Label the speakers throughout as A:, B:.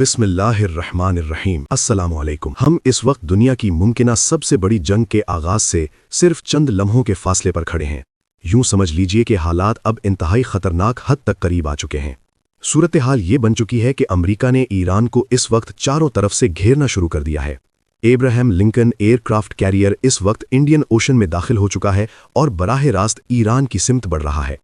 A: बिस्मिल्लाहिर्रहमानिर्रहीम। अस्सलाम वालेकुम। हम इस वक्त दुनिया की मुमकिना सबसे बड़ी जंग के आगाज से सिर्फ चंद लम्हों के फासले पर खड़े हैं। यूं समझ लीजिए कि हालात अब इंतहाई खतरनाक हद तक करीब आ चुके हैं। सूरत हाल ये बन चुकी है कि अमेरिका ने ईरान को इस वक्त चारों तरफ से घेरना शुरू कर दिया है। एब्राहम लिंकन एयरक्राफ्ट कैरियर इस वक्त इंडियन ओशन में दाखिल हो चुका है और बराह रास्त ईरान की सिमत बढ़ रहा है।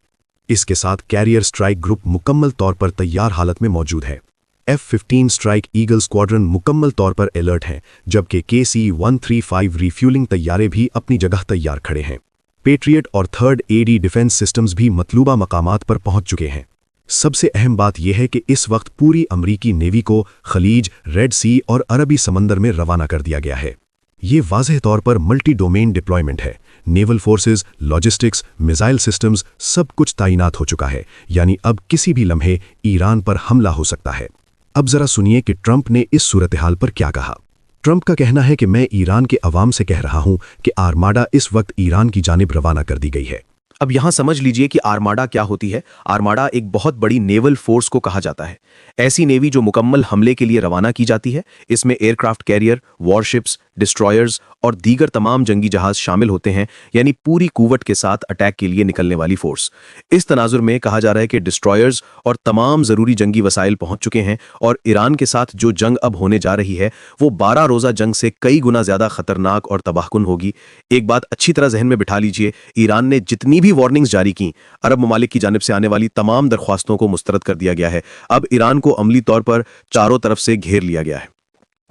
A: इसके साथ कैरियर स्ट्राइक ग्रुप मुकम्मल तौर पर तैयार हालत में मौजूद है। F-15 स्ट्राइक ईगल स्क्वाड्रन मुकम्मल तौर पर अलर्ट हैं, जबकि KC-135 रिफ्यूलिंग तैयारे भी अपनी जगह तैयार खड़े हैं। पेट्रियट और थर्ड AD डिफेंस सिस्टम्स भी मतलूबा मकामात पर पहुंच चुके हैं। सबसे अहम बात यह है कि इस वक्त पूरी अमरीकी नेवी को खलीज, रेड सी और अरबी समंदर में रवाना कर दिया गया है। ये वाज़ेह तौर पर मल्टी डोमेन डिप्लॉयमेंट है। Naval forces, logistics, missile systems सब कुछ तैनात हो चुका है, यानी अब किसी भी लम्हे ईरान पर हमला हो सकता है। अब जरा सुनिए कि ट्रंप ने इस सूरत-ए-हाल पर क्या कहा। ट्रंप का कहना है कि मैं ईरान के अवाम से कह रहा हूं कि आर्माडा इस वक्त ईरान की जानिब रवाना कर दी गई है।
B: अब यहां समझ लीजिए कि आर्माडा क्या होती है। आर्माडा एक बहुत बड़ी नेवल फोर्स को कहा जाता है। ऐसी नेवी जो मुकम्मल हमले के लिए रवाना की जाती है। इसमें एयरक्राफ्ट कैरियर, वॉरशिप्स, डिस्ट्रॉयर्स और दीगर तमाम जंगी जहाज शामिल होते हैं, यानी पूरी कुव्वत के साथ अटैक के लिए निकलने वाली फोर्स। इस तनाजुर में कहा जा रहा है कि डिस्ट्रॉयर्स और तमाम जरूरी जंगी वसाइल पहुंच चुके हैं और ईरान के साथ जो जंग अब होने जा रही है वो 12 रोजा जंग से कई गुना ज्यादा खतरनाक और तबाहकुन होगी। एक बात अच्छी तरह जहन में बिठा लीजिए, ईरान ने जितनी भी वार्निंग्स जारी की, अरब ममालिक की जानिब से आने वाली तमाम दरख्वास्तों को मुस्तरद कर दिया गया है। अब ईरान को अमली तौर पर चारों तरफ से घेर लिया गया है।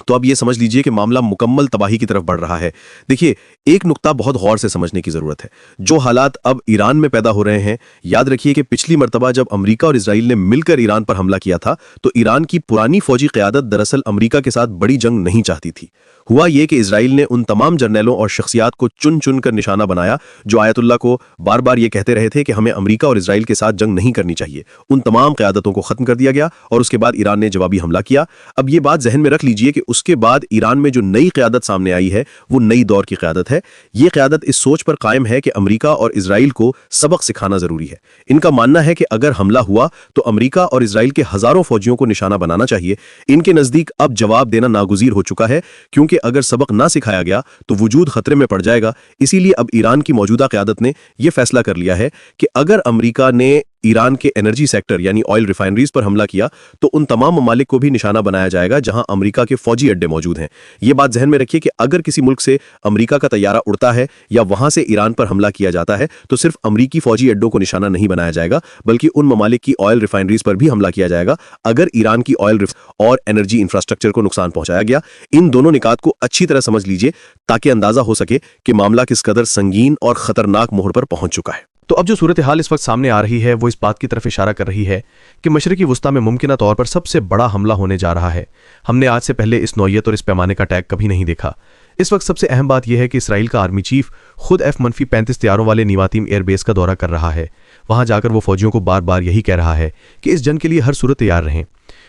B: तो अब ये समझ लीजिए कि मामला मुकम्मल तबाही की तरफ बढ़ रहा है। देखिए, एक नुक्ता बहुत गौर से समझने की जरूरत है। जो हालात अब ईरान में पैदा हो रहे हैं, याद रखिए कि पिछली मर्तबा जब अमेरिका और इजराइल ने मिलकर ईरान पर हमला किया था तो ईरान की पुरानी फौजी क़यादत दरअसल अमेरिका के साथ बड़ी जंग नहीं चाहती थी। हुआ ये कि इजराइल ने उन तमाम जर्नैलों और शख्सियात को चुन चुन कर निशाना बनाया जो आयतुल्लाह को बार बार ये कहते रहे थे कि हमें अमेरिका और इजराइल के साथ जंग नहीं करनी चाहिए। उन तमाम क़यादतों को खत्म कर दिया गया और उसके बाद ईरान ने जवाबी हमला किया। अब ये बात जहन में रख लीजिए कि उसके बाद ईरान में जो नई क़यादत सामने आई है वो नई दौर की क़यादत है। ये क़यादत इस सोच पर कायम है कि अमेरिका और इजराइल को सबक सिखाना जरूरी है। इनका मानना है कि अगर हमला हुआ तो अमेरिका और इजराइल के हजारों फौजियों को निशाना बनाना चाहिए। इनके नजदीक अब जवाब देना नागुज़ीर हो चुका है, क्योंकि अगर सबक ना सिखाया गया तो वजूद खतरे में पड़ जाएगा। इसीलिए अब ईरान की मौजूदा क़यादत ने यह फैसला कर लिया है कि अगर अमेरिका ने ईरान के एनर्जी सेक्टर यानी ऑयल रिफाइनरीज पर हमला किया तो उन तमाम ममालिक को भी निशाना बनाया जाएगा जहां अमेरिका के फौजी अड्डे मौजूद हैं। यह बात जहन में रखिए कि अगर किसी मुल्क से अमेरिका का तैयारा उड़ता है या वहां से ईरान पर हमला किया जाता है तो सिर्फ अमेरिकी फौजी अड्डों को निशाना नहीं बनाया जाएगा, बल्कि उन ममालिक की ऑयल रिफाइनरीज पर भी हमला किया जाएगा अगर ईरान की ऑयल और एनर्जी इंफ्रास्ट्रक्चर को नुकसान पहुंचाया गया। इन दोनों निकात को अच्छी तरह समझ लीजिए ताकि अंदाजा हो सके कि मामला किस कदर संगीन और खतरनाक मोड़ पर पहुंच चुका है।
C: तो अब जो सूरत हाल इस वक्त सामने आ रही है वो इस बात की तरफ इशारा कर रही है कि मशरकी वुस्ता में मुमकिना तौर पर सबसे बड़ा हमला होने जा रहा है। हमने आज से पहले इस नौयत और इस पैमाने का अटैक कभी नहीं देखा। इस वक्त सबसे अहम बात यह है कि इसराइल का आर्मी चीफ खुद F-35 तैयारों वाले नीवातीम एयरबेस का दौरा कर रहा है। वहां जाकर वो फौजियों को बार बार यही कह रहा है कि इस जंग के लिए हर सूरत तैयार रहें।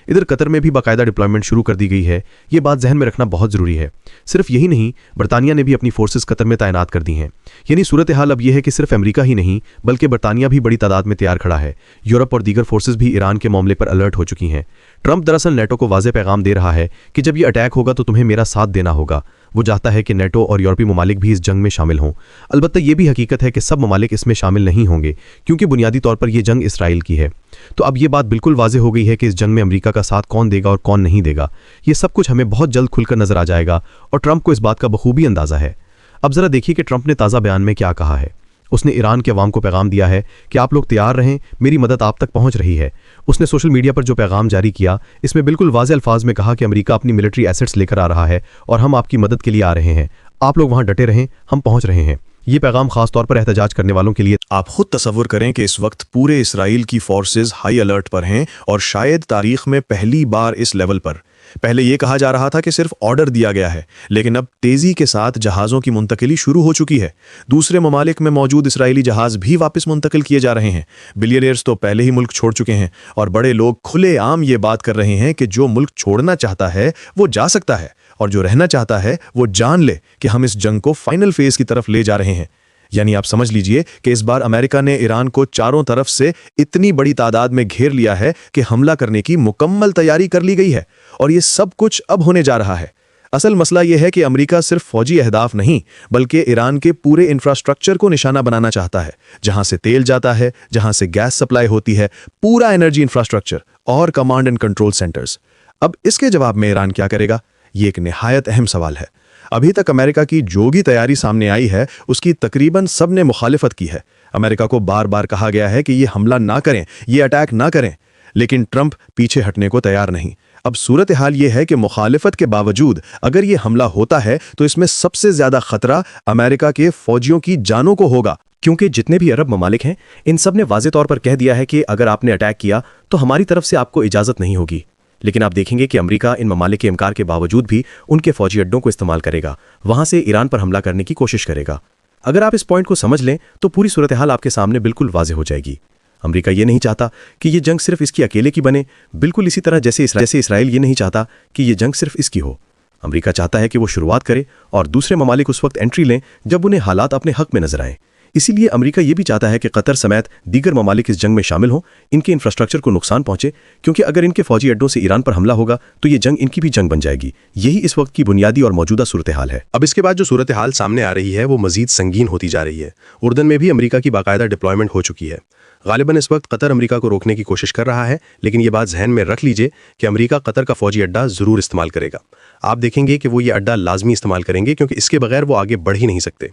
C: इधर कतर में भी बाकायदा डिप्लॉयमेंट शुरू कर दी गई है। ये बात जहन में रखना बहुत जरूरी है। सिर्फ यही नहीं, बरतानिया ने भी अपनी फोर्सेस कतर में तैनात कर दी हैं। यानी सूरत हाल अब यह है कि सिर्फ अमेरिका ही नहीं बल्कि बरतानिया भी बड़ी तादाद में तैयार खड़ा है। यूरोप और दीगर फोर्सेस भी ईरान के मामले पर अलर्ट हो चुकी हैं। ट्रंप दरअसल नेटो को वाज़ेह पैगाम दे रहा है कि जब यह अटैक होगा तो तुम्हें मेरा साथ देना होगा। वो चाहता है कि नेटो और यूरोपीय ममालिक भी इस जंग में शामिल हों। अलबत्ता ये भी हकीकत है कि सब ममालिक इसमें शामिल नहीं होंगे, क्योंकि बुनियादी तौर पर यह जंग इसराइल की है। तो अब ये बात बिल्कुल वाज़ेह हो गई है कि इस जंग में अमेरिका का साथ कौन देगा और कौन नहीं देगा। ये सब कुछ हमें बहुत जल्द खुलकर नजर आ जाएगा और ट्रंप को इस बात का बखूबी अंदाजा है। अब जरा देखिए कि ट्रंप ने ताज़ा बयान में क्या कहा है। उसने ईरान के अवाम को पैगाम दिया है कि आप लोग तैयार रहें, मेरी मदद आप तक पहुंच रही है। उसने सोशल मीडिया पर जो पैगाम जारी किया इसमें बिल्कुल वाज़ेह अल्फाज में कहा कि अमेरिका अपनी मिलिट्री एसेट्स लेकर आ रहा है और हम आपकी मदद के लिए आ रहे हैं। आप लोग वहां डटे रहें, हम पहुंच रहे हैं। ये पैगाम खास तौर पर एहतजाज करने वालों के लिए।
D: आप खुद तसव्वुर करें कि इस वक्त पूरे इसराइल की फोर्सेस हाई अलर्ट पर हैं और शायद तारीख में पहली बार इस लेवल पर। पहले यह कहा जा रहा था कि सिर्फ ऑर्डर दिया गया है, लेकिन अब तेजी के साथ जहाज़ों की मुंतकिली शुरू हो चुकी है। दूसरे ममालिक में मौजूद इसराइली जहाज़ भी वापस मुंतकिल किए जा रहे हैं। बिलियनियर्स तो पहले ही मुल्क छोड़ चुके हैं और बड़े लोग खुलेआम ये बात कर रहे हैं कि जो मुल्क छोड़ना चाहता है वो जा सकता है और जो रहना चाहता है वो जान ले कि हम इस जंग को फाइनल फेज की तरफ ले जा रहे हैं। यानी आप समझ लीजिए कि इस बार अमेरिका ने ईरान को चारों तरफ से इतनी बड़ी तादाद में घेर लिया है कि हमला करने की मुकम्मल तैयारी कर ली गई है اور یہ سب کچھ اب ہونے جا رہا ہے۔ اصل مسئلہ یہ ہے کہ امریکہ صرف فوجی اہداف نہیں بلکہ ایران کے پورے انفراسٹرکچر کو نشانہ بنانا چاہتا ہے، جہاں سے تیل جاتا ہے، جہاں سے گیس سپلائی ہوتی ہے، پورا انرجی انفراسٹرکچر اور کمانڈ اینڈ کنٹرول سینٹرز۔ اب اس کے جواب میں ایران کیا کرے گا؟ یہ ایک نہایت اہم سوال ہے۔ ابھی تک امریکہ کی جو بھی تیاری سامنے آئی ہے اس کی تقریباً سب نے مخالفت کی ہے۔ امریکہ کو بار بار کہا گیا ہے کہ یہ حملہ نہ کریں، یہ اٹیک نہ کریں، لیکن ٹرمپ پیچھے ہٹنے کو تیار نہیں۔ اب صورتحال یہ ہے کہ مخالفت کے باوجود اگر یہ حملہ ہوتا ہے تو اس میں سب سے زیادہ خطرہ امریکہ کے فوجیوں کی جانوں کو ہوگا،
B: کیونکہ جتنے بھی عرب ممالک ہیں ان سب نے واضح طور پر کہہ دیا ہے کہ اگر آپ نے اٹیک کیا تو ہماری طرف سے آپ کو اجازت نہیں ہوگی۔ لیکن آپ دیکھیں گے کہ امریکہ ان ممالک کے انکار کے باوجود بھی ان کے فوجی اڈوں کو استعمال کرے گا، وہاں سے ایران پر حملہ کرنے کی کوشش کرے گا۔ اگر آپ اس پوائنٹ کو سمجھ لیں تو پوری صورتحال آپ کے سامنے بالکل واضح ہو جائے گی۔ امریکہ یہ نہیں چاہتا کہ یہ جنگ صرف اس کی اکیلے کی بنے، بالکل اسی طرح جیسے اسرائیل یہ نہیں چاہتا کہ یہ جنگ صرف اس کی ہو۔ امریکہ چاہتا ہے کہ وہ شروعات کرے اور دوسرے ممالک اس وقت انٹری لیں جب انہیں حالات اپنے حق میں نظر آئیں۔ اسی لیے امریکہ یہ بھی چاہتا ہے کہ قطر سمیت دیگر ممالک اس جنگ میں شامل ہوں، ان کے انفراسٹرکچر کو نقصان پہنچے، کیونکہ اگر ان کے فوجی اڈوں سے ایران پر حملہ ہوگا تو یہ جنگ ان کی بھی جنگ بن جائے گی۔ یہی اس وقت کی بنیادی اور موجودہ صورتحال ہے۔
A: اب اس کے بعد جو صورتحال سامنے آ رہی ہے وہ مزید سنگین ہوتی جا رہی ہے۔ اردن میں بھی امریکہ کی باقاعدہ ڈپلائمنٹ ہو چکی ہے۔ غالباً اس وقت قطر امریکہ کو روکنے کی کوشش کر رہا ہے، لیکن یہ بات ذہن میں رکھ لیجئے کہ امریکہ قطر کا فوجی اڈہ ضرور استعمال کرے گا۔ آپ دیکھیں گے کہ وہ یہ اڈہ لازمی استعمال کریں گے، کیونکہ اس کے بغیر وہ آگے بڑھ ہی نہیں سکتے۔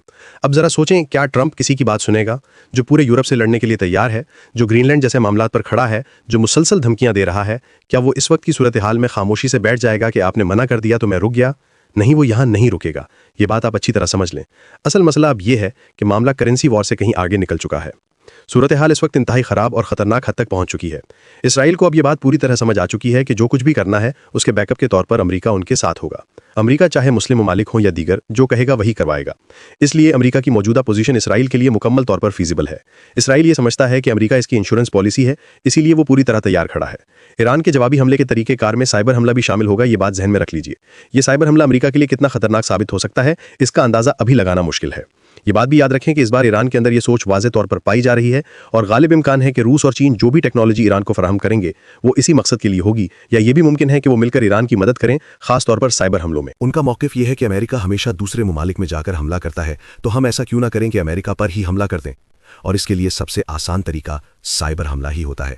A: اب ذرا سوچیں، کیا ٹرمپ کسی کی بات سنے گا جو پورے یورپ سے لڑنے کے لیے تیار ہے، جو گرین لینڈ جیسے معاملات پر کھڑا ہے، جو مسلسل دھمکیاں دے رہا ہے؟ کیا وہ اس وقت کی صورتحال میں خاموشی سے بیٹھ جائے گا کہ آپ نے منع کر دیا تو میں رک گیا؟ نہیں، وہ یہاں نہیں رکے گا۔ یہ بات آپ اچھی طرح سمجھ لیں۔ اصل مسئلہ اب یہ ہے کہ معاملہ کرنسی وار سے کہیں آگے نکل چکا ہے۔ صورتحال اس وقت انتہائی خراب اور خطرناک حد تک پہنچ چکی ہے۔ اسرائیل کو اب یہ بات پوری طرح سمجھ آ چکی ہے کہ جو کچھ بھی کرنا ہے اس کے بیک اپ کے طور پر امریکہ ان کے ساتھ ہوگا۔ امریکہ چاہے مسلم ممالک ہوں یا دیگر، جو کہے گا وہی کروائے گا۔ اس لیے امریکہ کی موجودہ پوزیشن اسرائیل کے لیے مکمل طور پر فیزیبل ہے۔ اسرائیل یہ سمجھتا ہے کہ امریکہ اس کی انشورنس پالیسی ہے، اسی لیے وہ پوری طرح تیار کھڑا ہے۔ ایران کے جوابی حملے کے طریقہ کار میں سائبر حملہ بھی شامل ہوگا، یہ بات ذہن میں رکھ لیجئے۔ یہ سائبر حملہ امریکہ کے لیے کتنا خطرناک ثابت ہو سکتا ہے، اس کا اندازہ ابھی لگانا مشکل ہے۔ یہ بات بھی یاد رکھیں کہ اس بار ایران کے اندر یہ سوچ واضح طور پر پائی جا رہی ہے اور غالب امکان ہے کہ روس اور چین جو بھی ٹیکنالوجی ایران کو فراہم کریں گے وہ اسی مقصد کے لیے ہوگی، یا یہ بھی ممکن ہے کہ وہ مل کر ایران کی مدد کریں، خاص طور پر سائبر حملوں میں۔
E: ان کا موقف یہ ہے کہ امریکہ ہمیشہ دوسرے ممالک میں جا کر حملہ کرتا ہے، تو ہم ایسا کیوں نہ کریں کہ امریکہ پر ہی حملہ کر دیں؟ اور اس کے لیے سب سے آسان طریقہ سائبر حملہ ہی ہوتا ہے۔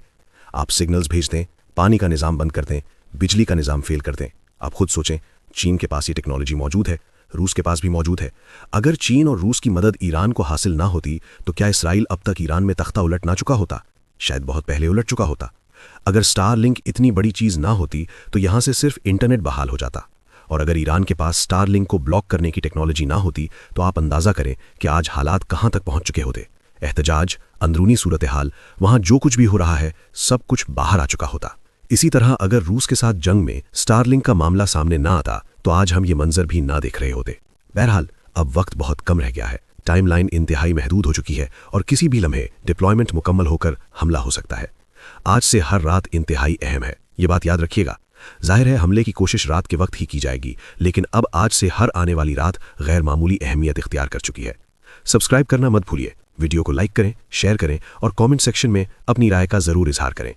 E: آپ سگنلز بھیج دیں، پانی کا نظام بند کر دیں، بجلی کا نظام فیل کر دیں۔ آپ خود سوچیں، چین کے پاس یہ ٹیکنالوجی موجود ہے، روس کے پاس بھی موجود ہے۔ اگر چین اور روس کی مدد ایران کو حاصل نہ ہوتی تو کیا اسرائیل اب تک ایران میں تختہ الٹ نہ چکا ہوتا؟ شاید بہت پہلے الٹ چکا ہوتا۔ اگر سٹار لنک اتنی بڑی چیز نہ ہوتی تو یہاں سے صرف انٹرنیٹ بحال ہو جاتا، اور اگر ایران کے پاس سٹار لنک کو بلاک کرنے کی ٹیکنالوجی نہ ہوتی تو آپ اندازہ کریں کہ آج حالات کہاں تک پہنچ چکے ہوتے۔ احتجاج، اندرونی صورتحال، وہاں جو کچھ بھی ہو رہا ہے سب کچھ باہر آ چکا ہوتا۔ اسی طرح اگر روس کے ساتھ جنگ میں سٹار لنک کا معاملہ سامنے نہ آتا تو آج ہم یہ منظر بھی نہ دیکھ رہے ہوتے۔ بہرحال اب وقت بہت کم رہ گیا ہے، ٹائم لائن انتہائی محدود ہو چکی ہے اور کسی بھی لمحے ڈپلائمنٹ مکمل ہو کر حملہ ہو سکتا ہے۔ آج سے ہر رات انتہائی اہم ہے، یہ بات یاد رکھیے گا۔ ظاہر ہے حملے کی کوشش رات کے وقت ہی کی جائے گی، لیکن اب آج سے ہر آنے والی رات غیر معمولی اہمیت اختیار کر چکی ہے۔ سبسکرائب کرنا مت بھولیے، ویڈیو کو لائک کریں، شیئر کریں اور کامنٹ سیکشن میں اپنی رائے کا ضرور اظہار کریں۔